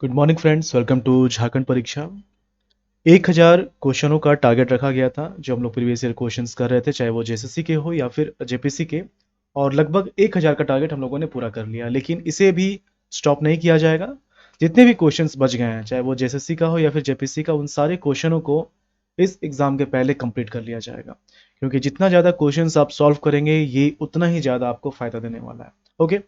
Good morning friends, welcome to Jharkhand परीक्षा। 1000 क्वेश्चनों का target रखा गया था जो हम लोग प्रीवियस ईयर क्वेश्चंस कर रहे थे, चाहे वो जेएसएससी के हो या फिर जेपीसी के। और लगभग 1000 का टारगेट हम लोगों ने पूरा कर लिया, लेकिन इसे भी स्टॉप नहीं किया जाएगा। जितने भी क्वेश्चंस बच गए हैं, चाहे वो जेएसएससी का हो या फिर जेपीसी का, उन सारे क्वेश्चनों को इस एग्ज़ाम के पहले कंप्लीट कर लिया जाएगा, क्योंकि जितना ज़्यादा क्वेश्चंस आप सॉल्व करेंगे ये उतना ही ज़्यादा आपको फ़ायदा देने वाला है। ओके,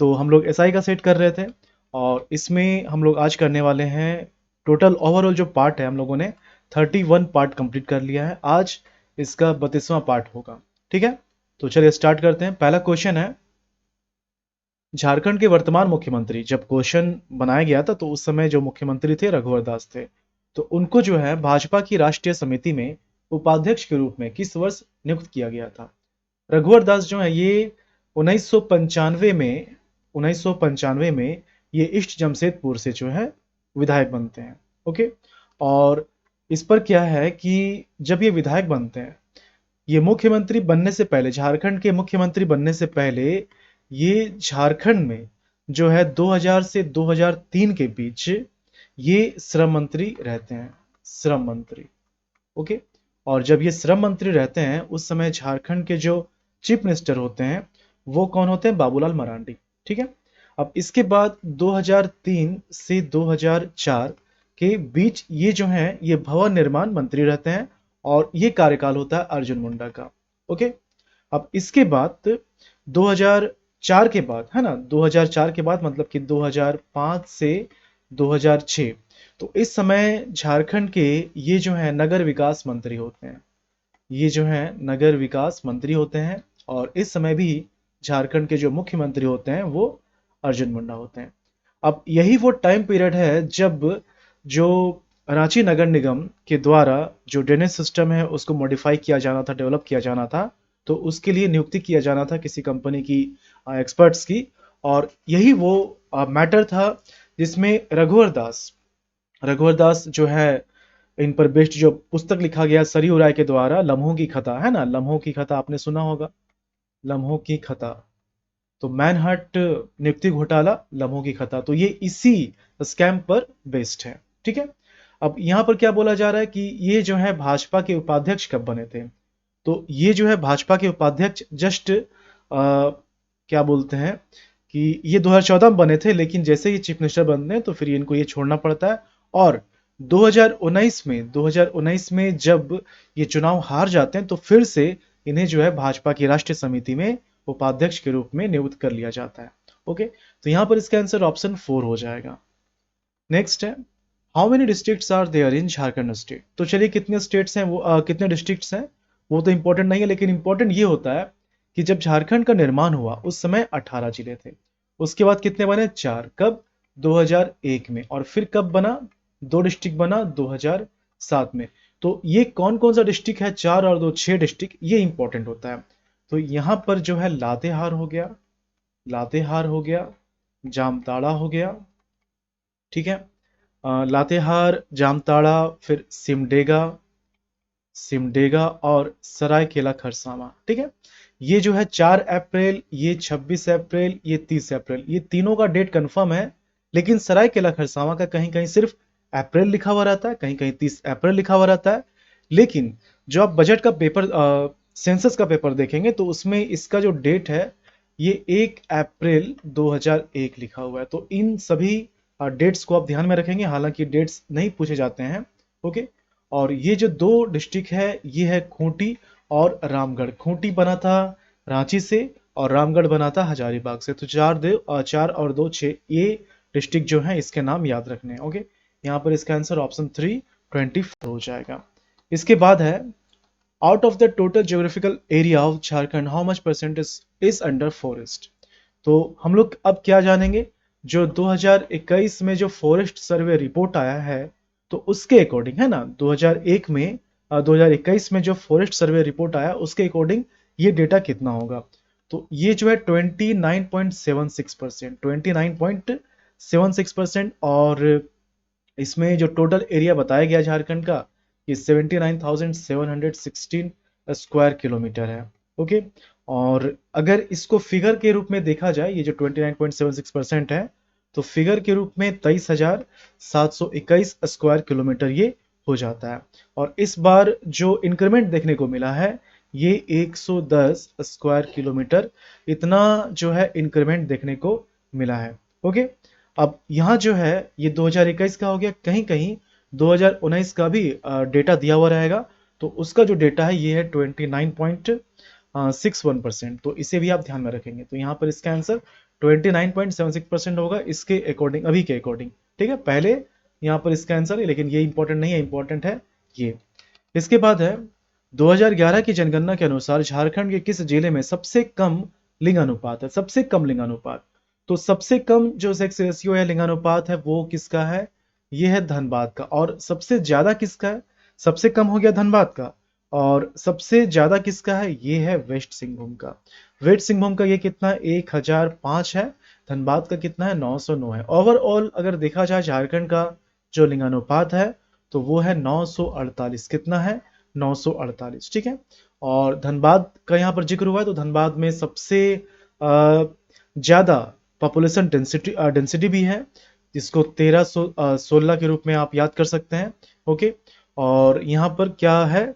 तो हम लोग एसआई का सेट कर रहे थे और इसमें हम लोग आज करने वाले हैं। टोटल ओवरऑल जो पार्ट है हम लोगों ने 31 पार्ट कंप्लीट कर लिया है। आज इसका 32वां पार्ट होगा। ठीक है, तो चलिए स्टार्ट करते हैं। पहला क्वेश्चन है, झारखंड के वर्तमान मुख्यमंत्री, जब क्वेश्चन बनाया गया था तो उस समय जो मुख्यमंत्री थे रघुवर दास थे, तो उनको जो है भाजपा की राष्ट्रीय समिति में उपाध्यक्ष के रूप में किस वर्ष नियुक्त किया गया था। रघुवर दास जो है ये 1995 में 1995 में ये ईस्ट जमशेदपुर से जो है विधायक बनते हैं। ओके, और इस पर क्या है कि जब ये विधायक बनते हैं, ये मुख्यमंत्री बनने से पहले, झारखंड के मुख्यमंत्री बनने से पहले, ये झारखंड में जो है 2000 से 2003 के बीच ये श्रम मंत्री रहते हैं। श्रम मंत्री। ओके, और जब ये श्रम मंत्री रहते हैं उस समय झारखंड के जो चीफ मिनिस्टर होते हैं वो कौन होते हैं? बाबूलाल मरांडी। ठीक है, अब इसके बाद 2003 से 2004 के बीच ये जो हैं ये भवन निर्माण मंत्री रहते हैं और ये कार्यकाल होता है अर्जुन मुंडा का। ओके, अब इसके बाद 2004 के बाद, है ना, 2004 के बाद मतलब कि 2005 से 2006, तो इस समय झारखंड के ये जो है नगर विकास मंत्री होते हैं। ये जो है नगर विकास मंत्री होते हैं और इस समय भी झारखंड के जो मुख्यमंत्री होते हैं वो अर्जुन मुंडा होते हैं। अब यही वो टाइम पीरियड है जब जो रांची नगर निगम के द्वारा जो ड्रेनेज सिस्टम है उसको मॉडिफाई किया जाना था, डेवलप किया जाना था, तो उसके लिए नियुक्ति किया जाना था किसी कंपनी की एक्सपर्ट्स की। और यही वो मैटर था जिसमें रघुवर दास जो है, इन पर बेस्ड जो पुस्तक लिखा गया सरयू राय के द्वारा, लम्हों की खता, है ना, लम्हों की खता आपने सुना होगा। लम्हों की खता, तो मैनहट नियुक्ति घोटाला, लम्हों की खता, तो ये इसी स्कैम पर बेस्ड है। ठीक है, अब यहाँ पर क्या बोला जा रहा है कि ये जो है भाजपा के उपाध्यक्ष कब बने थे? तो ये जो है भाजपा के उपाध्यक्ष जस्ट क्या बोलते हैं कि ये 2014 में बने थे, लेकिन जैसे ही चीफ मिनिस्टर बनते हैं तो फिर इनको ये छोड़ना पड़ता है। और 2019 में जब ये चुनाव हार जाते हैं तो फिर से इन्हें जो है भाजपा की राष्ट्रीय समिति में उपाध्यक्ष के रूप में नियुक्त कर लिया जाता है। ओके, तो यहाँ पर इसका आंसर ऑप्शन 4 हो जाएगा। नेक्स्ट है, how many districts are there in Jharkhand state. तो चलिए कितने स्टेट्स हैं वो कितने डिस्ट्रिक्ट्स हैं वो तो इंपॉर्टेंट नहीं है, लेकिन इंपॉर्टेंट ये होता है कि जब झारखंड का निर्माण हुआ उस समय 18 जिले थे। उसके बाद कितने बने? 4। कब? 2001 में। और फिर कब बना? 2 डिस्ट्रिक्ट बना 2007 में। तो ये कौन कौन सा डिस्ट्रिक्ट है? 4 और 2 6 डिस्ट्रिक्ट, ये इंपॉर्टेंट होता है। तो यहाँ पर जो है लातेहार हो गया, लातेहार हो गया, जामताड़ा हो गया। ठीक है, लातेहार, जामताड़ा, फिर सिमडेगा, सिमडेगा और सरायकेला खरसावां। ठीक है, ये जो है 4 अप्रैल, ये 26 अप्रैल, ये 30 अप्रैल, ये तीनों का डेट कंफर्म है। लेकिन सरायकेला खरसावां का कहीं कहीं सिर्फ अप्रैल लिखा हुआ रहता है, कहीं कहीं 30 अप्रैल लिखा हुआ रहता है। लेकिन जो आप बजट का पेपर, सेंसस का पेपर देखेंगे तो उसमें इसका जो डेट है ये 1 अप्रैल 2001 लिखा हुआ है। तो इन सभी डेट्स को आप ध्यान में रखेंगे, हालांकि डेट्स नहीं पूछे जाते हैं। ओके, और ये जो 2 डिस्ट्रिक्ट है ये है खूंटी और रामगढ़। खूंटी बना था रांची से और रामगढ़ बना था हजारीबाग से। तो 4 और 2 6, ये डिस्ट्रिक्ट जो है इसके नाम याद रखने हैं। ओके, यहाँ पर इसका आंसर ऑप्शन 3 24 हो जाएगा। इसके बाद है, out of the total geographical area of Jharkhand how much percentage is under forest. तो हम लोग अब क्या जानेंगे? जो 2021 में जो फॉरेस्ट सर्वे रिपोर्ट आया है तो उसके अकॉर्डिंग, है ना, 2001 में 2021 में जो फॉरेस्ट सर्वे रिपोर्ट आया उसके अकॉर्डिंग ये डेटा कितना होगा? तो ये जो है 29.76%, 29.76%। और इसमें जो टोटल एरिया बताया गया झारखंड का ये 79,716 स्क्वायर किलोमीटर है। ओके, और अगर इसको फिगर के रूप में देखा जाए, ये जो 29.76% है, तो फिगर के रूप में 23,721 स्क्वायर किलोमीटर ये हो जाता है। और इस बार जो इंक्रीमेंट देखने को मिला है ये 110 स्क्वायर किलोमीटर, इतना जो है इंक्रीमेंट देखने को मिला है। ओके, अब यहाँ जो है ये 2021 का हो गया, कहीं कहीं 2019 का भी डेटा दिया हुआ रहेगा, तो उसका जो डेटा है ये है 29.61%। तो इसे भी आप ध्यान में रखेंगे, तो यहाँ पर इसका आंसर 29.76% होगा इसके अकॉर्डिंग, अभी के अकॉर्डिंग। ठीक है, पहले यहाँ पर इसका आंसर है, लेकिन ये इंपॉर्टेंट नहीं है, इंपॉर्टेंट है ये। इसके बाद है 2011 की जनगणना के अनुसार झारखंड के किस जिले में सबसे कम लिंगानुपात है, सबसे कम लिंगानुपात। तो सबसे कम जो सेक्स रेशियो है, लिंगानुपात है, वो किसका है, ये है धनबाद का। और सबसे ज्यादा किसका है, सबसे कम हो गया धनबाद का, और सबसे ज्यादा किसका है, ये है वेस्ट सिंहभूम का। वेस्ट सिंहभूम का ये कितना है, 1005 है। धनबाद का कितना है, 909 है। ओवरऑल अगर देखा जाए झारखंड का जो लिंगानुपात है तो वो है 948। कितना है, 948। ठीक है, और धनबाद का यहाँ पर जिक्र हुआ है, तो धनबाद में सबसे ज्यादा पॉपुलेशन डेंसिटी भी है, जिसको 1316 के रूप में आप याद कर सकते हैं। ओके, और यहाँ पर क्या है,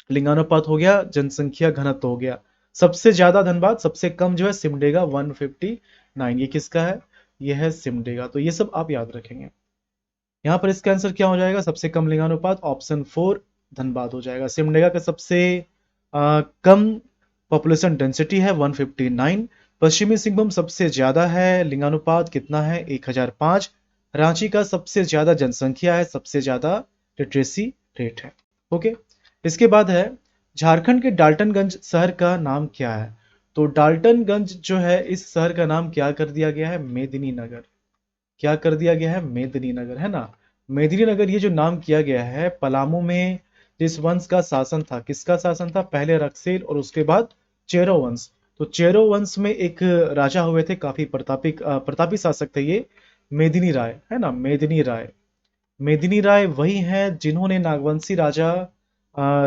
लिंगानुपात हो गया, जनसंख्या घनत्व हो गया। सबसे ज्यादा धनबाद, सबसे कम जो है सिमडेगा 159। ये किसका है, ये है सिमडेगा। तो ये सब आप याद रखेंगे। यहाँ पर इसका आंसर क्या हो जाएगा, सबसे कम लिंगानुपात ऑप्शन 4 धनबाद हो जाएगा। सिमडेगा का सबसे कम पॉपुलेशन डेंसिटी है 159। पश्चिमी सिंहभूम सबसे ज्यादा है, लिंगानुपात कितना है, 1005। रांची का सबसे ज्यादा जनसंख्या है, सबसे ज्यादा लिटरेसी रेट है। ओके, इसके बाद है झारखंड के डाल्टनगंज शहर का नाम क्या है। तो डाल्टनगंज जो है, इस शहर का नाम क्या कर दिया गया है, मेदिनीनगर। क्या कर दिया गया है, मेदिनीनगर, है ना। मेदिनीनगर ये जो नाम किया गया है, पलामू में जिस वंश का शासन था, किसका शासन था, पहले रक्सेल और उसके बाद चेरो वंश। तो चेरो वंश में एक राजा हुए थे, काफी प्रतापी शासक थे ये, मेदिनी राय, है ना, मेदिनी राय। मेदिनी राय वही हैं जिन्होंने नागवंशी राजा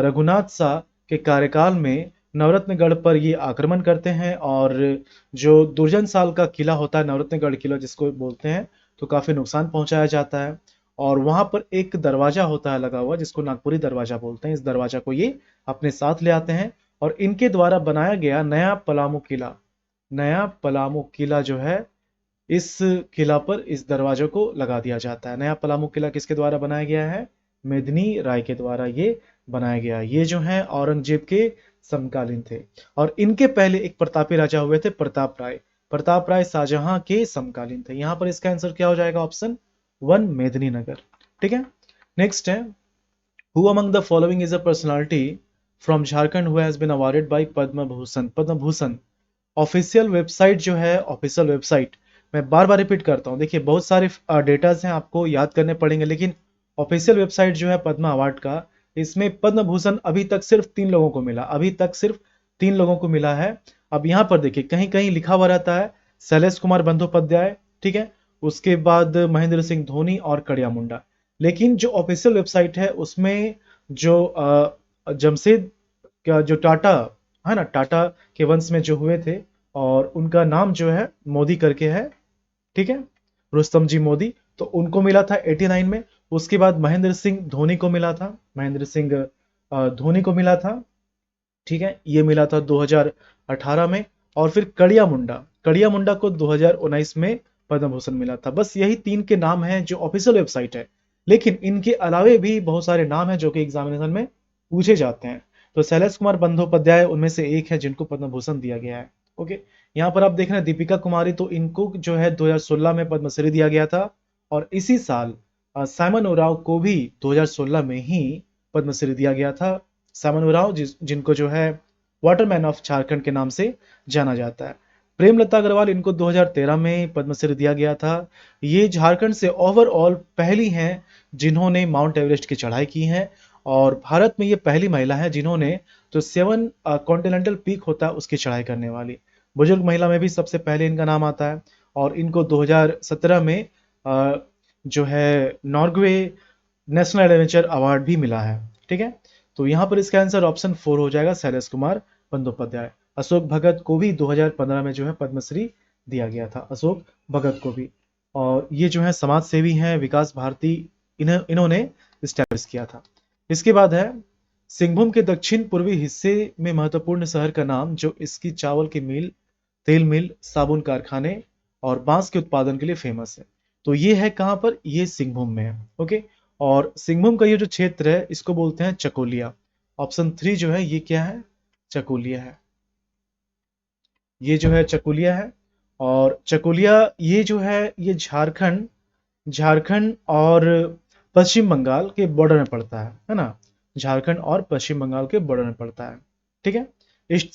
रघुनाथ शाह के कार्यकाल में नवरत्नगढ़ पर ये आक्रमण करते हैं, और जो दुर्जन साल का किला होता है, नवरत्नगढ़ किला जिसको बोलते हैं, तो काफी नुकसान पहुंचाया जाता है। और वहां पर एक दरवाजा होता है लगा हुआ, जिसको नागपुरी दरवाजा बोलते हैं। इस दरवाजा को ये अपने साथ ले आते हैं, और इनके द्वारा बनाया गया नया पलामू किला, नया पलामू किला जो है, इस किला पर इस दरवाजे को लगा दिया जाता है। नया पलामू किला किसके द्वारा बनाया गया है, मेदिनी राय के द्वारा ये बनाया गया। ये जो है औरंगजेब के समकालीन थे, और इनके पहले एक प्रतापी राजा हुए थे, प्रताप राय। प्रताप राय शाहजहां के समकालीन थे। यहां पर इसका आंसर क्या हो जाएगा, ऑप्शन 1 मेदिनीनगर। ठीक है, नेक्स्ट है, who among the following is a personality from Jharkhand who has been awarded by Padma Bhushan. Padma Bhushan official website जो है, ऑफिशियल वेबसाइट, मैं बार बार रिपीट करता हूं, देखिए बहुत सारे डेटाज हैं, आपको याद करने पड़ेंगे, लेकिन ऑफिशियल वेबसाइट जो है पद्मा अवार्ड का, इसमें पद्म भूषण अभी तक सिर्फ 3 लोगों को मिला, अभी तक सिर्फ 3 लोगों को मिला है। अब यहां पर देखिए कहीं कहीं लिखा हुआ रहता है शैलेश कुमार बंदोपाध्याय, ठीक है, उसके बाद महेंद्र सिंह धोनी और कड़िया मुंडा। लेकिन जो ऑफिशियल वेबसाइट है उसमें जो जमशेद का जो टाटा है ना, टाटा के वंश में जो हुए थे, और उनका नाम जो है मोदी करके है, ठीक है, रुस्तम जी मोदी, तो उनको मिला था 89 में। उसके बाद महेंद्र सिंह धोनी को मिला था, महेंद्र सिंह धोनी को मिला था, ठीक है, ये मिला था 2018 में। और फिर कड़िया मुंडा को 2019 में पद्म भूषण मिला था। बस यही 3 के नाम हैं जो ऑफिशियल वेबसाइट है, लेकिन इनके अलावे भी बहुत सारे नाम हैं जो कि एग्जामिनेशन में पूछे जाते हैं। तो शैलेश कुमार बंदोपाध्याय उनमें से एक है जिनको पद्म भूषण दिया गया है। ओके, यहाँ पर आप देख रहे हैं दीपिका कुमारी, तो इनको जो है 2016 में पद्मश्री दिया गया था, और इसी साल साइमन ओराव को भी 2016 में ही पद्मश्री दिया गया था। साइमन ओराव जिनको जो है वाटरमैन ऑफ झारखंड के नाम से जाना जाता है। प्रेमलता अग्रवाल, इनको 2013 में पद्मश्री दिया गया था। ये झारखंड से ओवरऑल पहली हैं जिन्होंने माउंट एवरेस्ट की चढ़ाई की है, और भारत में ये पहली महिला है जिन्होंने जो 7 कॉन्टिनेंटल पीक होता है उसकी चढ़ाई करने वाली। बुजुर्ग महिला में भी सबसे पहले इनका नाम आता है, और इनको 2017 में जो है नॉर्वे नेशनल एडवेंचर अवार्ड भी मिला है। ठीक है, तो यहाँ पर इसका आंसर ऑप्शन 4 हो जाएगा, शैलेश कुमार बंदोपाध्याय। अशोक भगत को भी 2015 में जो है पद्मश्री दिया गया था, अशोक भगत को भी। और ये जो है समाज सेवी हैं, विकास भारती इन्होंने इस्टेब्लिश किया था। इसके बाद है सिंहभूम के दक्षिण पूर्वी हिस्से में महत्वपूर्ण शहर का नाम जो इसकी चावल की मिल, तेल मिल, साबुन कारखाने और बांस के उत्पादन के लिए फेमस है। तो ये है कहाँ पर, ये सिंहभूम में है। ओके, और सिंहभूम का ये जो क्षेत्र है इसको बोलते हैं चकोलिया। ऑप्शन 3 जो है ये क्या है, चकोलिया है। ये जो है चकोलिया है। और चकोलिया ये जो है ये झारखंड झारखंड और पश्चिम बंगाल के बॉर्डर में पड़ता है ना। झारखंड और पश्चिम बंगाल के बॉर्डर में पड़ता है। ठीक है, ईस्ट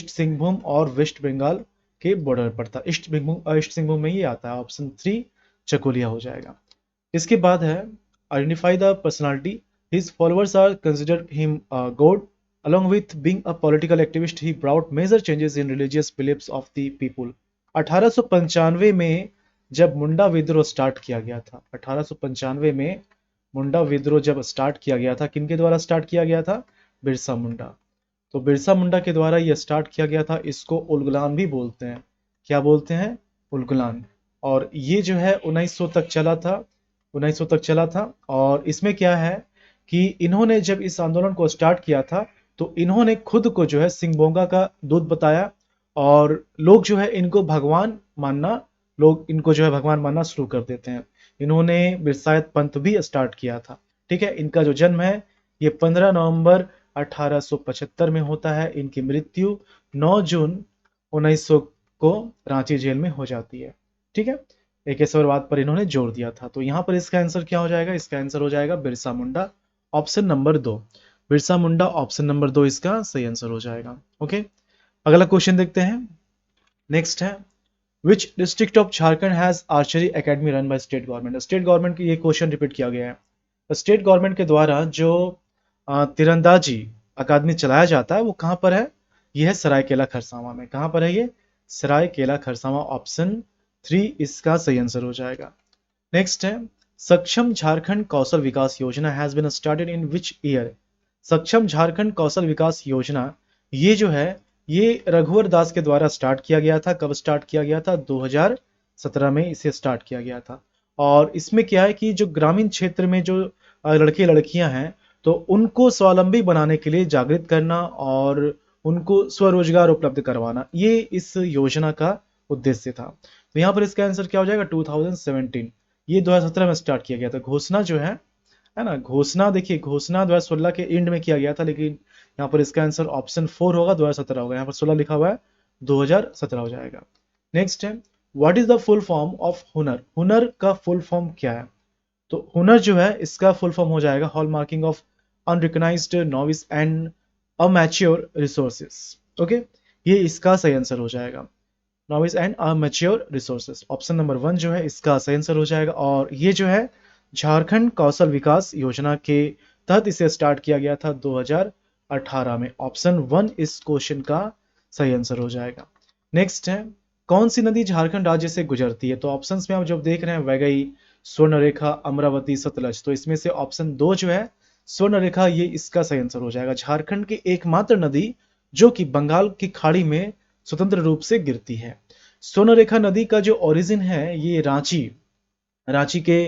सिंहभूम और वेस्ट बंगाल के बॉर्डर में पड़ता है। ईस्ट सिंहभूम में ही आता है। ऑप्शन 3 चकोलिया हो जाएगा। इसके बाद है identify the personality, his followers are considered him god, along with being a political activist he brought major changes in religious beliefs of the people। 1895 में जब मुंडा विद्रोह स्टार्ट किया गया था, 1895 में मुंडा विद्रोह जब स्टार्ट किया गया था, किनके द्वारा स्टार्ट किया गया था, बिरसा मुंडा। तो बिरसा मुंडा के द्वारा यह स्टार्ट किया गया था। इसको उलगुलान भी बोलते हैं। क्या बोलते हैं, उलगुलान। और ये जो है 1900 तक चला था, 1900 तक चला था। और इसमें क्या है कि इन्होंने जब इस आंदोलन को स्टार्ट किया था तो इन्होंने खुद को जो है सिंगभोंगा का दूत बताया और लोग जो है इनको भगवान मानना, लोग इनको जो है भगवान मानना शुरू कर देते हैं। इन्होंने बिरसायत पंथ भी स्टार्ट किया था। ठीक है, इनका जो जन्म है ये 15 नवंबर 1875 में होता है। इनकी मृत्यु 9 जून 1900 को रांची जेल में हो जाती है। ठीक है, एकेश्वरवाद पर इन्होंने जोर दिया था। तो यहां पर इसका आंसर क्या हो जाएगा, इसका आंसर हो जाएगा Birsa Munda, option number 2। Birsa Munda option number 2 इसका सही आंसर हो जाएगा। ओके, अगला क्वेश्चन देखते हैं। नेक्स्ट है which district of Jharkhand has archery academy run by state government. State government की ये क्वेश्चन रिपीट किया गया है। स्टेट गवर्नमेंट के द्वारा जो तीरंदाजी अकादमी चलाया जाता है वो कहां पर है, ये है सरायकेला खरसावां में। कहां पर है ये, सरायकेला खरसावां, ऑप्शन 3 इसका सही आंसर हो जाएगा। नेक्स्ट है सक्षम Jharkhand Kaushal Vikas Yojana has been started in which year. Saksham Jharkhand Kaushal Vikas योजना ये जो है ये रघुवर दास के द्वारा स्टार्ट किया गया था। कब स्टार्ट किया गया था, 2017 में इसे स्टार्ट किया गया था। और इसमें क्या है कि जो ग्रामीण क्षेत्र में जो लड़के लड़कियां हैं तो उनको स्वावलंबी बनाने के लिए जागृत करना और उनको स्वरोजगार उपलब्ध करवाना, ये इस योजना का उद्देश्य था। तो यहाँ पर इसका आंसर क्या हो जाएगा, 2017। ये 2017 में स्टार्ट किया गया था। घोषणा जो है ना, घोषणा देखिए, घोषणा 2016 के एंड में किया गया था, लेकिन यहाँ पर इसका आंसर ऑप्शन 4 होगा, 2017 होगा। यहाँ पर 16 लिखा हुआ है, 2017 हो जाएगा। नेक्स्ट है what is the full form of हुनर। हुनर का फुल फॉर्म क्या है, तो हुनर जो है इसका फुल फॉर्म हो जाएगा hall marking of unrecognized novice and amateur resources. Okay, ये इसका सही आंसर हो जाएगा, novice and amateur resources. Option number 1 जो है इसका सही आंसर हो जाएगा। और ये जो है झारखंड कौशल विकास योजना के तहत इसे स्टार्ट किया गया था 2018 में। ऑप्शन 1 इस क्वेश्चन का सही आंसर हो जाएगा। नेक्स्ट है कौन सी नदी झारखंड राज्य से गुजरती है। तो ऑप्शंस में आप जब देख रहे हैं वैगई, स्वर्णरेखा, अमरावती, सतलज, तो इसमें से ऑप्शन 2 जो है स्वर्णरेखा, ये इसका सही आंसर हो जाएगा। झारखंड की एकमात्र नदी जो कि बंगाल की खाड़ी में स्वतंत्र रूप से गिरती है। स्वर्णरेखा नदी का जो ओरिजिन है ये रांची के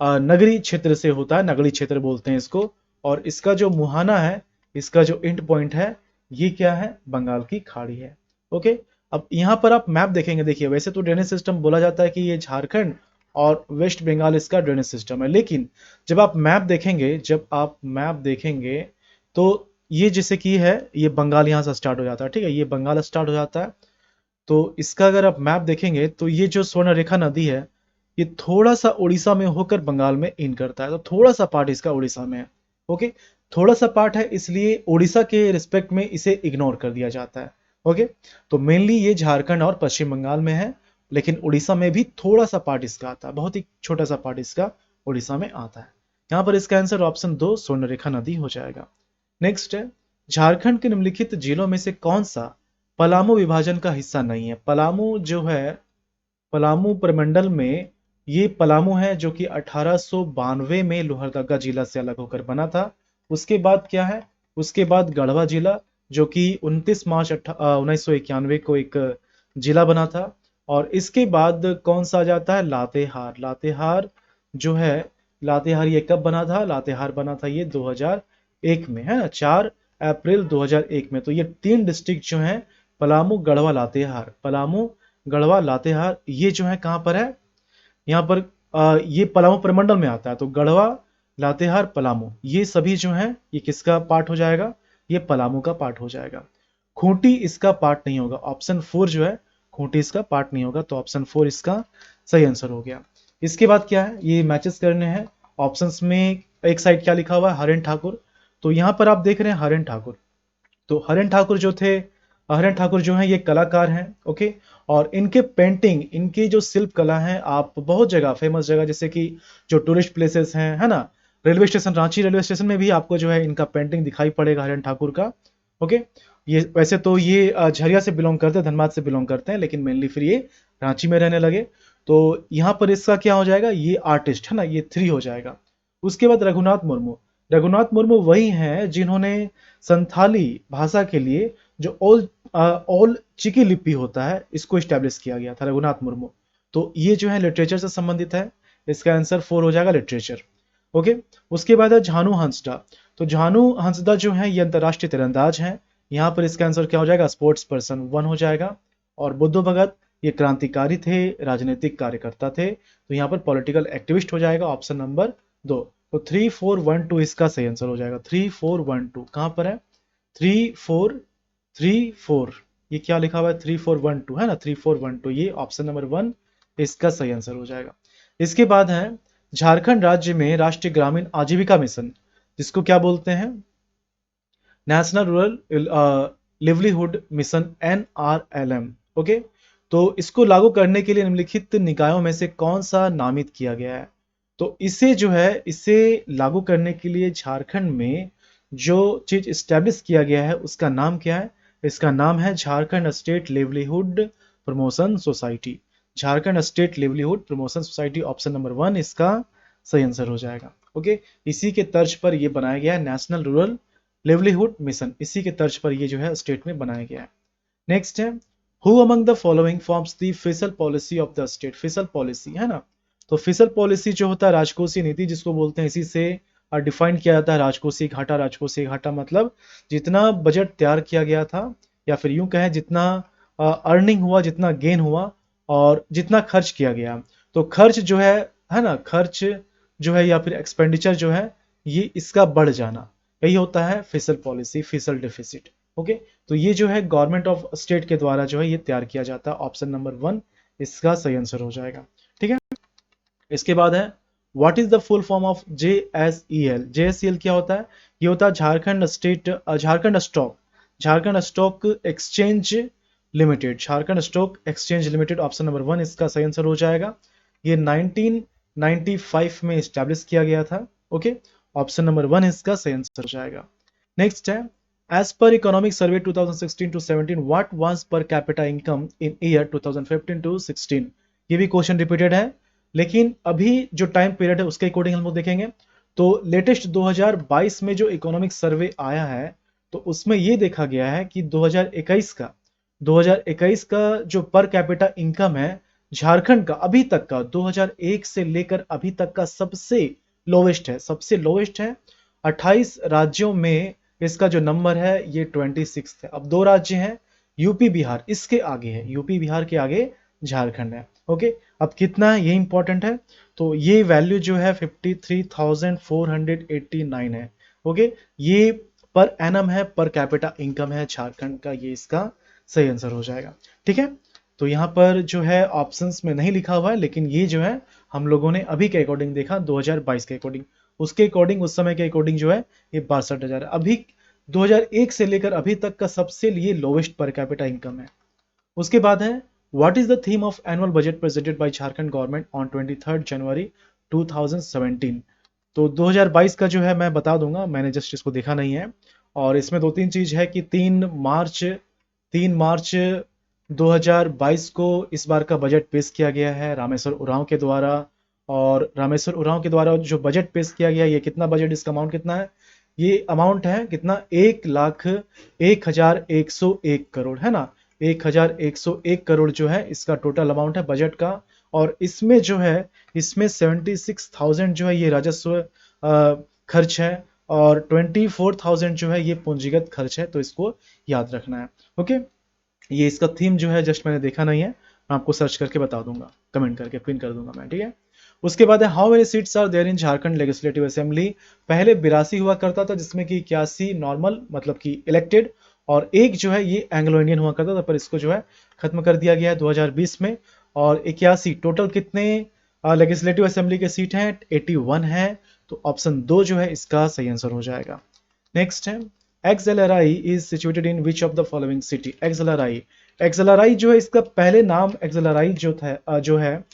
नगरी क्षेत्र से होता है, नगरी क्षेत्र बोलते हैं इसको। और इसका जो मुहाना है, इसका जो एंड पॉइंट है ये क्या है, बंगाल की खाड़ी है। ओके, अब यहाँ पर आप मैप देखेंगे, देखिए वैसे तो ड्रेनेज सिस्टम बोला जाता है कि ये झारखंड और वेस्ट बंगाल इसका ड्रेनेज सिस्टम है, लेकिन जब आप मैप देखेंगे तो ये जैसे कि है ये बंगाल यहाँ से स्टार्ट हो जाता है। ठीक है, ये बंगाल स्टार्ट हो जाता है। तो इसका अगर आप मैप देखेंगे तो ये जो स्वर्णरेखा नदी है ये थोड़ा सा उड़ीसा में होकर बंगाल में इन करता है। तो थोड़ा सा पार्ट इसका उड़ीसा में है। ओके, थोड़ा सा पार्ट है इसलिए उड़ीसा के रिस्पेक्ट में इसे इग्नोर कर दिया जाता है। ओके, तो मेनली ये झारखंड और पश्चिम बंगाल में है, लेकिन उड़ीसा में भी थोड़ा सा पार्ट इसका आता है, बहुत ही छोटा सा पार्ट इसका उड़ीसा में आता है। यहाँ पर इसका आंसर ऑप्शन 2 स्वर्णरेखा नदी हो जाएगा। नेक्स्ट है झारखंड के निम्नलिखित जिलों में से कौन सा पलामू विभाजन का हिस्सा नहीं है। पलामू जो है, पलामू प्रमंडल में ये पलामू है जो कि 1892 में लोहरदगा जिला से अलग होकर बना था। उसके बाद क्या है, उसके बाद गढ़वा जिला जो कि 29 मार्च 1991 को एक जिला बना था। और इसके बाद कौन सा आ जाता है, लातेहार। लातेहार जो है, लातेहार ये कब बना था, लातेहार बना था ये 2001 में, है ना, 4 अप्रैल 2001 में। तो ये 3 डिस्ट्रिक्ट जो हैं, पलामू, गढ़वा, लातेहार, पलामू, गढ़वा, लातेहार, ये जो है कहाँ पर है, यहाँ पर ये पलामू प्रमंडल में आता है। तो गढ़वा, लातेहार, पलामू, ये सभी जो हैं ये किसका पार्ट हो जाएगा, ये पलामू का पार्ट हो जाएगा। खूंटी इसका पार्ट नहीं होगा, ऑप्शन 4 जो है, खूंटी इसका पार्ट नहीं होगा, तो ऑप्शन 4 इसका सही आंसर हो गया। इसके बाद क्या है, ये मैचेस करने हैं ऑप्शंस में। एक साइड क्या लिखा हुआ है, हरेन ठाकुर। तो यहाँ पर आप देख रहे हैं हरेन ठाकुर। तो हरेन ठाकुर जो थे, हरेन ठाकुर जो हैं ये कलाकार हैं, ओके। और इनके पेंटिंग, इनकी जो शिल्प कला है, आप बहुत जगह, फेमस जगह जैसे कि जो टूरिस्ट प्लेसेस हैं, है ना, railway station, Ranchi railway station में भी आपको जो है इनका पेंटिंग दिखाई पड़ेगा, हरेन ठाकुर का, ओके। ये वैसे तो ये झरिया से बिलोंग करते हैं, धनबाद से बिलोंग करते हैं, लेकिन मेनली फिर ये रांची में रहने लगे। तो यहाँ पर इसका क्या हो जाएगा, ये आर्टिस्ट है ना, ये 3 हो जाएगा। उसके बाद रघुनाथ मुर्मू। रघुनाथ मुर्मू वही हैं जिन्होंने संथाली भाषा के लिए जो ऑल चिकी लिपि होता है, इसको स्टैब्लिश किया गया था, रघुनाथ मुर्मू। तो ये जो है लिटरेचर से संबंधित है, इसका आंसर 4 हो जाएगा, लिटरेचर, ओके। उसके बाद है झानू हंसडा। तो झानू हंसडा जो है ये अंतरराष्ट्रीय तीरंदाज हैं। यहाँ पर इसका आंसर क्या हो जाएगा, स्पोर्ट्स पर्सन 1 हो जाएगा। और बुद्धू भगत ये क्रांतिकारी थे, राजनीतिक कार्यकर्ता थे, तो यहाँ पर पॉलिटिकल एक्टिविस्ट हो जाएगा, ऑप्शन नंबर 2। तो 3 4 1 2 इसका सही आंसर हो जाएगा। 3 4 1 2 कहाँ पर है, 3 4 3 4, ये क्या लिखा हुआ है, 3 4 1 2 है ना, 3 4 1 2, ये ऑप्शन नंबर 1 इसका सही आंसर हो जाएगा। इसके बाद है झारखंड राज्य में राष्ट्रीय ग्रामीण आजीविका मिशन, जिसको क्या बोलते हैं, national rural livelihood mission, NRLM, okay. तो इसको लागू करने के लिए निम्नलिखित निकायों में से कौन सा नामित किया गया है। तो इसे जो है, इसे लागू करने के लिए झारखंड में जो चीज स्टैब्लिश किया गया है उसका नाम क्या है, इसका नाम है Jharkhand state livelihood promotion society. Jharkhand state livelihood promotion society, option number 1 इसका सही आंसर हो जाएगा, ओके। इसी के तर्ज पर यह बनाया गया है नेशनल रूरल लिवलीहुड मिशन, इसी के तर्ज पर ये जो है स्टेट में बनाया गया है। नेक्स्ट है, who among the following forms the fiscal policy of the state. Fiscal policy है ना, तो फिशल पॉलिसी जो होता है राजकोषीय नीति जिसको बोलते हैं, इसी से डिफाइन किया जाता है राजकोषीय घाटा। राजकोषीय घाटा मतलब जितना बजट तैयार किया गया था, या फिर यूं कहें जितना अर्निंग हुआ, जितना गेन हुआ, और जितना खर्च किया गया। तो खर्च जो है ना, खर्च जो है या फिर एक्सपेंडिचर जो है, ये इसका बढ़ जाना, यही होता है फिशल पॉलिसी, फिशल डेफिसिट, ओके। तो ये जो है गवर्नमेंट ऑफ स्टेट के द्वारा जो है ये तैयार किया जाता है, ऑप्शन नंबर 1 इसका सही आंसर हो जाएगा, ठीक है। इसके बाद है, what is the full form of JSEL। JSEL क्या होता है, ये होता है Jharkhand stock, Jharkhand stock exchange limited, Jharkhand stock exchange limited, option number 1 इसका सही आंसर हो जाएगा। ये 1995 में स्टैब्लिश किया गया था, ओके। ऑप्शन नंबर 1 इसका सही आंसर हो जाएगा। नेक्स्ट है, as per economic survey 2016 to 17 what was per capita income in year 2015 to 16। ये भी क्वेश्चन रिपीटेड है, लेकिन अभी जो टाइम पीरियड है उसके अकॉर्डिंग हम लोग देखेंगे। तो लेटेस्ट 2022 में जो इकोनॉमिक सर्वे आया है, तो उसमें ये देखा गया है कि 2021 का जो पर कैपिटा इनकम है झारखंड का, अभी तक का 2001 से लेकर अभी तक का सबसे लोवेस्ट है, सबसे लोवेस्ट है। 28 राज्यों में इसका जो नंबर है ये 26 है। अब 2 राज्य हैं, यूपी बिहार, इसके आगे है, यूपी बिहार के आगे झारखंड है, ओके। अब कितना है ये इंपॉर्टेंट है, तो ये वैल्यू जो है 53,489 है, ओके। ये पर एनम है, पर कैपिटा इनकम है झारखंड का, ये इसका सही आंसर हो जाएगा, ठीक है। तो यहाँ पर जो है ऑप्शंस में नहीं लिखा हुआ है, लेकिन ये जो है हम लोगों ने अभी के अकॉर्डिंग देखा, 2022 के अकॉर्डिंग, उसके अकॉर्डिंग, उस समय के अकॉर्डिंग जो है ये 62,000 है। अभी 2001 से लेकर अभी तक का सबसे लिए लोवेस्ट पर कैपिटा इनकम है। उसके बाद है, what is the theme of annual budget presented by Jharkhand government on 23 जनवरी 2017। तो 2022 का जो है मैं बता दूंगा, मैंने जस्ट इसको देखा नहीं है। और इसमें 2-3 चीज है कि 3 मार्च 2022 को इस बार का बजट पेश किया गया है रामेश्वर उरांव के द्वारा। और रामेश्वर उरांव के द्वारा जो बजट पेश किया गया, ये कितना बजट, इसका अमाउंट कितना है, ये अमाउंट है कितना, 1,01,101 करोड़, है ना। 1101 करोड़ जो है इसका टोटल अमाउंट है बजट का। और इसमें जो है इसमें 76,000 जो है ये राजस्व खर्च है और 24,000 जो है ये पूंजीगत खर्च है, तो इसको याद रखना है। ओके, ये इसका थीम जो है जस्ट मैंने देखा नहीं है, मैं आपको सर्च करके बता दूंगा, कमेंट करके पिन कर दूंगा मैं, ठीक है। उसके बाद है how many seats are there in Jharkhand legislative assembly. पहले 82 हुआ करता था जिसमें कि 81 नॉर्मल मतलब कि इलेक्टेड और एक जो है ये एंग्लो इंडियन हुआ करता था, पर इसको जो है खत्म कर दिया गया है 2020 में। और 81 टोटल कितने लेजिस्लेटिव असेंबली के सीट हैं, 81 है, तो ऑप्शन 2 जो है इसका सही आंसर हो जाएगा। नेक्स्ट है XLRI is situated in which of the following city. XLRI जो है इसका पहले नाम एक्सएलआरआई जो था जो है,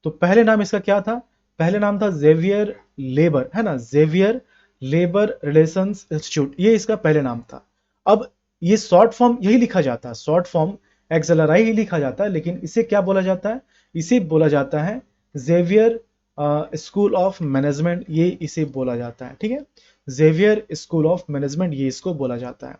तो पहले नाम इसका क्या था, पहले नाम था जेवियर लेबर, है ना, जेवियर लेबर रिलेशंस इंस्टीट्यूट, ये इसका पहले नाम था। अब ये शॉर्ट फॉर्म यही लिखा जाता है, शॉर्ट फॉर्म एक्सएलआरआई ही लिखा जाता है, लेकिन इसे क्या बोला जाता है, इसे बोला जाता है जेवियर स्कूल ऑफ मैनेजमेंट, ये इसे बोला जाता है, ठीक है। जेवियर स्कूल ऑफ मैनेजमेंट ये इसको बोला जाता है।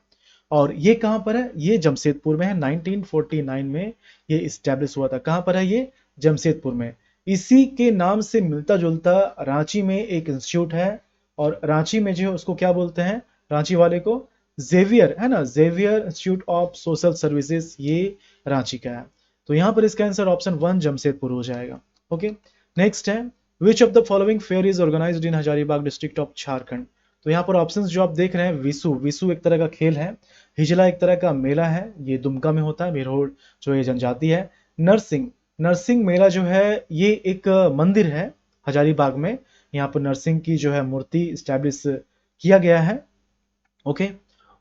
और ये कहां पर है, ये जमशेदपुर में है, 1949 में ये इस्टेब्लिश हुआ था। कहां पर है ये, जमशेदपुर में। इसी के नाम से मिलता जुलता रांची में एक इंस्टीट्यूट है, और रांची में जो है उसको क्या बोलते हैं, रांची वाले को जेवियर, है ना, Xavier Institute of Social Services, ये रांची का है। तो यहां पर इसका आंसर ऑप्शन 1 जमशेदपुर हो जाएगा। ओके, नेक्स्ट है which of the following fair is organised in Hazaribagh district of Jharkhand. तो यहाँ पर ऑप्शंस जो आप देख रहे हैं, विसु, विसु एक तरह का खेल है, हिजला एक तरह का मेला है, ये दुमका में होता है, मेरहोड़ जो ये जनजाति है। नरसिंह, नरसिंह मेला जो है ये एक मंदिर है हजारीबाग में, यहाँ पर नरसिंह की जो है मूर्ति स्टैब्लिश किया गया है। ओके,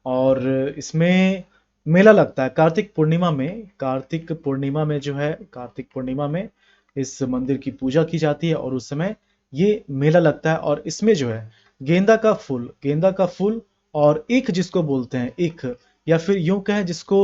और इसमें मेला लगता है कार्तिक पूर्णिमा में, कार्तिक पूर्णिमा में जो है, कार्तिक पूर्णिमा में इस मंदिर की पूजा की जाती है और उस समय ये मेला लगता है। और इसमें जो है गेंदा का फूल, गेंदा का फूल और ईख जिसको बोलते हैं, ईख, या फिर यूं कहें जिसको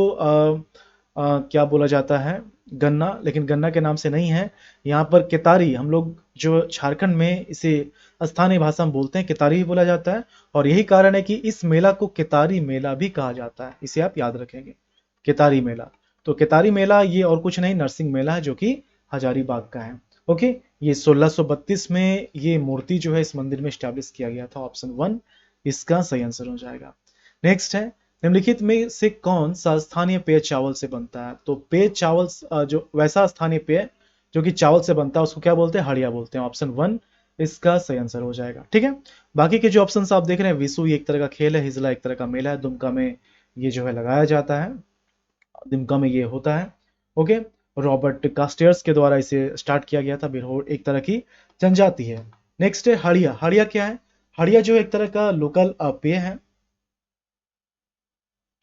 क्या बोला जाता है, गन्ना, लेकिन गन्ना के नाम से नहीं है, यहाँ पर केतारी, हम लोग जो झारखंड में इसे स्थानीय भाषा में बोलते हैं, केतारी ही बोला जाता है। और यही कारण है कि इस मेला को केतारी मेला भी कहा जाता है, इसे आप याद रखेंगे, केतारी मेला। तो केतारी मेला ये और कुछ नहीं, नरसिंह मेला है जो कि हजारीबाग का है। ओके, ये 1632 में ये मूर्ति जो है इस मंदिर में स्टैब्लिश किया गया था, ऑप्शन 1 इसका सही आंसर हो जाएगा। नेक्स्ट है निम्नलिखित में से कौन सा स्थानीय पेय चावल से बनता है। तो पेय चावल जो वैसा स्थानीय पेय जो कि चावल से बनता है उसको क्या बोलते हैं, हड़िया बोलते हैं, ऑप्शन 1 इसका सही आंसर हो जाएगा। ठीक है, बाकी के जो ऑप्शन आप देख रहे हैं, विसु ये एक तरह का खेल है, हिजला एक तरह का मेला है, दुमका में ये जो है लगाया जाता है, दुमका में ये होता है। ओके, रॉबर्ट कास्टियर्स के द्वारा इसे स्टार्ट किया गया था, बिरहोर एक तरह की जनजाति है। नेक्स्ट है हड़िया, हड़िया क्या है, हड़िया जो एक तरह का लोकल पेय है।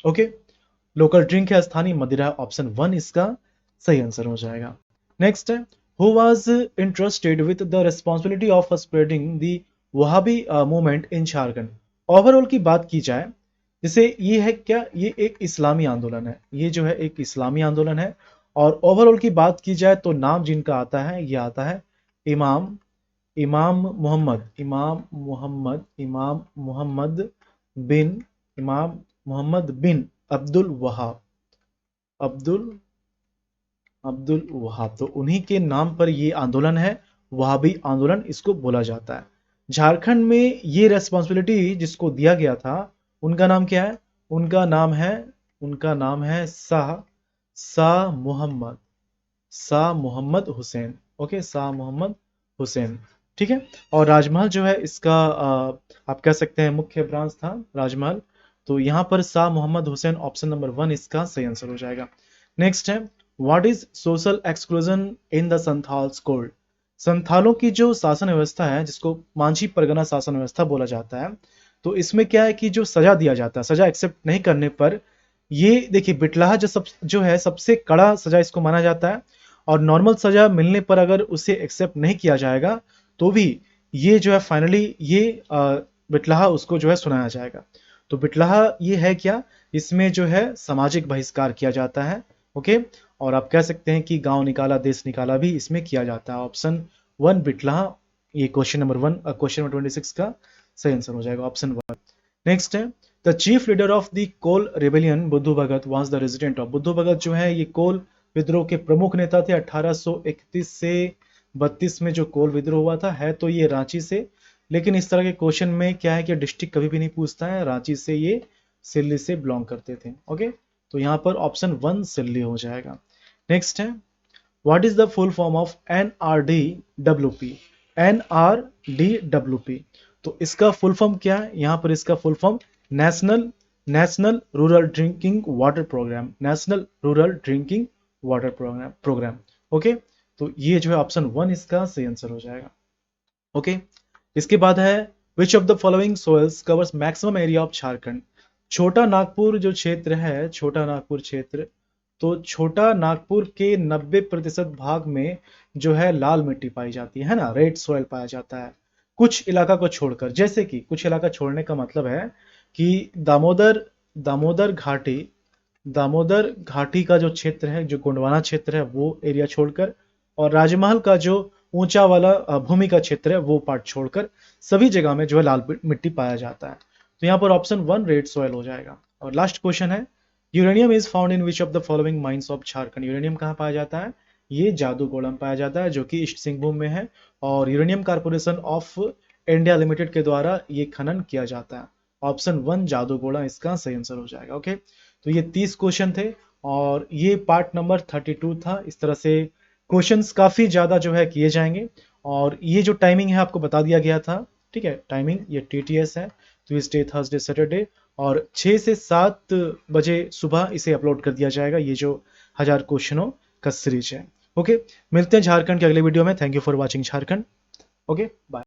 ओके, लोकल ड्रिंक है, स्थानीय मदिरा, ऑप्शन 1 इसका सही आंसर हो जाएगा। नेक्स्ट है who was interested with the responsibility of spreading the Wahhabi movement in Jharkhand. Overall की बात की जाए, जैसे ये है क्या, ये एक इस्लामी आंदोलन है, ये जो है एक इस्लामी आंदोलन है। और ओवरऑल की बात की जाए तो नाम जिनका आता है, ये आता है इमाम, इमाम मोहम्मद, इमाम मोहम्मद, इमाम मोहम्मद बिन, इमाम मोहम्मद बिन अब्दुल वहाब, अब्दुल अब्दुल वहाब, तो उन्हीं के नाम पर ये आंदोलन है, वहाबी आंदोलन इसको बोला जाता है। झारखंड में ये रेस्पॉन्सिबिलिटी जिसको दिया गया था, उनका नाम क्या है, उनका नाम है, उनका नाम है शाह, शाह मोहम्मद, शाह मोहम्मद हुसैन। ओके, शाह मोहम्मद हुसैन, ठीक है। और राजमहल जो है इसका आप कह सकते हैं मुख्य ब्रांच था राजमहल, तो यहाँ पर शाह मोहम्मद हुसैन, ऑप्शन नंबर 1 इसका सही आंसर हो जाएगा। नेक्स्ट है what is social exclusion in the Santhals code. संथालों की जो शासन व्यवस्था है, जिसको मांझी परगना शासन व्यवस्था बोला जाता है, तो इसमें क्या है कि जो सजा दिया जाता है, सजा एक्सेप्ट नहीं करने पर, ये देखिए बिटलाहा जो है सबसे कड़ा सजा इसको माना जाता है। और नॉर्मल सजा मिलने पर अगर उसे एक्सेप्ट नहीं किया जाएगा तो भी ये जो है फाइनली ये बिटलाहा उसको जो है सुनाया जाएगा। तो बिटलाहा ये है क्या, इसमें जो है सामाजिक बहिष्कार किया जाता है। ओके, और आप कह सकते हैं कि गांव निकाला देश निकाला भी इसमें किया जाता है, ऑप्शन 1 बिटलाहा, ये क्वेश्चन नंबर 26 का सही आंसर हो जाएगा, ऑप्शन 1। नेक्स्ट है the chief leader of the Kol rebellion Buddhu Bhagat was the resident of. Buddhu Bhagat जो है ये कोल विद्रोह के प्रमुख नेता थे। 1831 से 32 में जो कोल विद्रोह हुआ था, है तो ये रांची से, लेकिन इस तरह के क्वेश्चन में क्या है कि डिस्ट्रिक्ट कभी भी नहीं पूछता है। रांची से ये सिल्ली से बिलोंग करते थे। ओके, तो यहाँ पर ऑप्शन 1 सिल्ली हो जाएगा। नेक्स्ट है, what is the full form of NRDWP। NRDWP, तो इसका फुल फॉर्म क्या है? यहाँ पर इसका full form national rural drinking water programme, national rural drinking water programme. Okay, तो ये जो है ऑप्शन 1 इसका सही आंसर हो जाएगा। ओके, इसके बाद है which of the following soils covers maximum area of Jharkhand. छोटा नागपुर जो क्षेत्र है, छोटा नागपुर क्षेत्र, तो छोटा नागपुर के 90% भाग में जो है लाल मिट्टी पाई जाती है ना, रेड सॉइल पाया जाता है, कुछ इलाका को छोड़कर। जैसे कि कुछ इलाका छोड़ने का मतलब है कि दामोदर घाटी, दामोदर घाटी का जो क्षेत्र है, जो गोंडवाना क्षेत्र है, वो एरिया छोड़कर, और राजमहल का जो ऊंचा वाला भूमि का क्षेत्र है वो पार्ट छोड़कर सभी जगह में जो है लाल मिट्टी पाया जाता है। तो यहाँ पर ऑप्शन 1 रेड सॉइल हो जाएगा। और लास्ट क्वेश्चन है, uranium is found in which of the following mines of Jharkhand. Uranium कहाँ पाया जाता है? ये जादूगोड़ा में पाया जाता है, जो कि ईस्ट सिंहभूम में है, और uranium corporation of India limited के द्वारा ये खनन किया जाता है। ऑप्शन 1 जादूगोड़ा इसका सही आंसर हो जाएगा। ओके, तो ये 30 क्वेश्चन थे और ये पार्ट नंबर 32 था। इस तरह से क्वेश्चंस काफ़ी ज़्यादा जो है किए जाएंगे, और ये जो टाइमिंग है आपको बता दिया गया था। ठीक है, टाइमिंग ये TTS है, ट्यूसडे थर्सडे सैटरडे, और 6 से 7 बजे सुबह इसे अपलोड कर दिया जाएगा, ये जो 1000 क्वेश्चनों का सीरीज है। ओके, मिलते हैं झारखंड के अगले वीडियो में। Thank you for watching Jharkhand. Okay, bye.